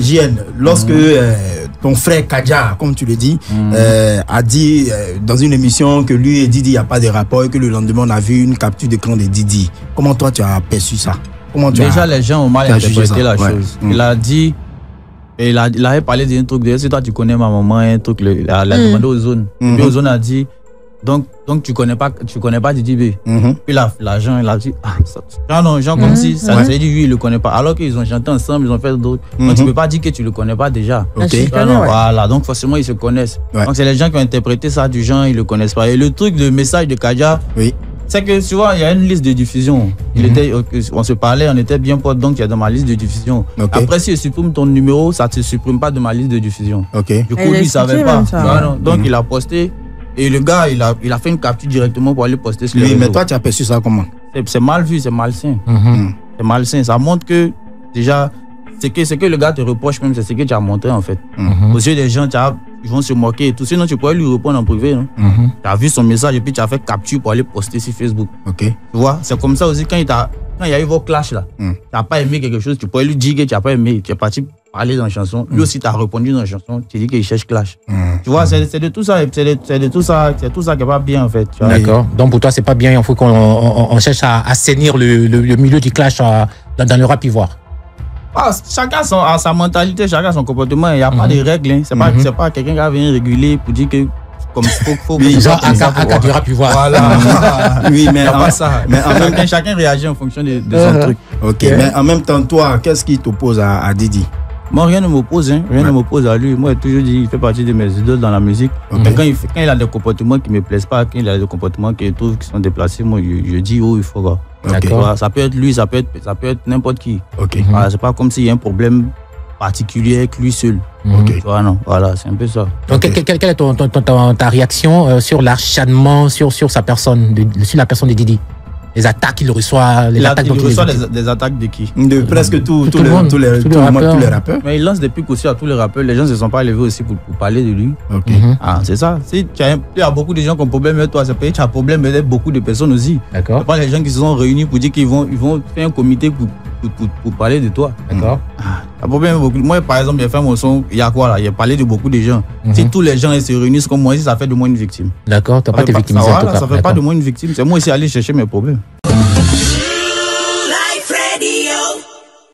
JN, lorsque ton frère Kadja, comme tu le dis, a dit dans une émission que lui et Didi, il n'y a pas de rapport et que le lendemain, on a vu une capture d'écran de Didi. Comment toi, tu as perçu ça? Déjà, les gens ont mal interprété la chose. Il a dit, il avait parlé d'un truc, si toi, tu connais ma maman, un truc, il a demandé aux zones. Puis aux zones a dit, donc tu connais pas Didi B. Puis l'agent, il a dit, genre comme si ça veut dire lui, il le connaît pas. Alors qu'ils ont chanté ensemble, ils ont fait d'autres. Donc tu peux pas dire que tu le connais pas déjà. Voilà, donc forcément ils se connaissent. Donc c'est les gens qui ont interprété ça du genre, ils le connaissent pas. Et le truc, le message de Kadja, c'est que souvent il y a une liste de diffusion. On se parlait, on était bien potes, donc il y a dans ma liste de diffusion. Après, si je supprime ton numéro, ça ne te supprime pas de ma liste de diffusion. Du coup, lui, il savait pas. Donc il a posté. Et le gars, il a fait une capture directement pour aller poster sur les réseaux. Mais toi, tu as perçu ça comment? C'est mal vu, c'est malsain. C'est malsain. Ça montre que, déjà, ce que le gars te reproche même, c'est ce que tu as montré en fait. Aux yeux des gens, ils vont se moquer et tout. Sinon, tu pourrais lui répondre en privé. Tu as vu son message et puis tu as fait capture pour aller poster sur Facebook. Tu vois, c'est comme ça aussi quand il y a eu vos clashs là. Tu n'as pas aimé quelque chose, tu pourrais lui dire que tu n'as pas aimé. Tu es parti parler dans la chanson. Lui aussi, tu as répondu dans la chanson. Tu dis qu'il cherche clash. Tu vois, c'est de tout ça. C'est de tout ça qui n'est pas bien en fait. D'accord. Donc pour toi, c'est pas bien. Il faut qu'on cherche à assainir le milieu du clash dans le rap ivoire. Chacun a sa mentalité, chacun son comportement. Il n'y a pas de règles. Hein. C'est pas quelqu'un qui va venir réguler pour dire que comme faut à du rap ivoire. Voilà. Oui, mais chacun réagit en fonction de son truc. Mais en même temps, toi, qu'est-ce qui t'oppose à Didi? Moi, rien ne m'oppose, rien ne m'oppose à lui. Moi, j'ai toujours dit, il fait partie de mes idoles dans la musique. Mais quand il a des comportements qui ne me plaisent pas, quand il a des comportements que je trouve qui sont déplacés, moi, je dis, il faut voir. Ça peut être lui, ça peut être n'importe qui. C'est pas comme s'il y a un problème particulier avec lui seul. Voilà, c'est un peu ça. Donc, quelle est ta réaction sur l'acharnement sur sa personne, sur la personne de Didi? Les attaques qu'il reçoit, il reçoit des attaques de qui? De presque tous les rappeurs. Mais il lance des pics aussi à tous les rappeurs. Les gens ne se sont pas levés aussi pour parler de lui. C'est ça. Si il y a beaucoup de gens qui ont problème avec toi, ça peut être tu as problème avec beaucoup de personnes aussi. D'accord. Pas les gens qui se sont réunis pour dire qu'ils vont faire un comité pour parler de toi. D'accord. Problème beaucoup. Moi, par exemple, j'ai fait mon son, il y a quoi là? Il a parlé de beaucoup de gens. Si tous les gens se réunissent comme moi, ça fait de moi une victime. D'accord, tu n'as pas été victimisé en tout cas. Ça fait pas de moi une victime. C'est moi ici aller chercher mes problèmes.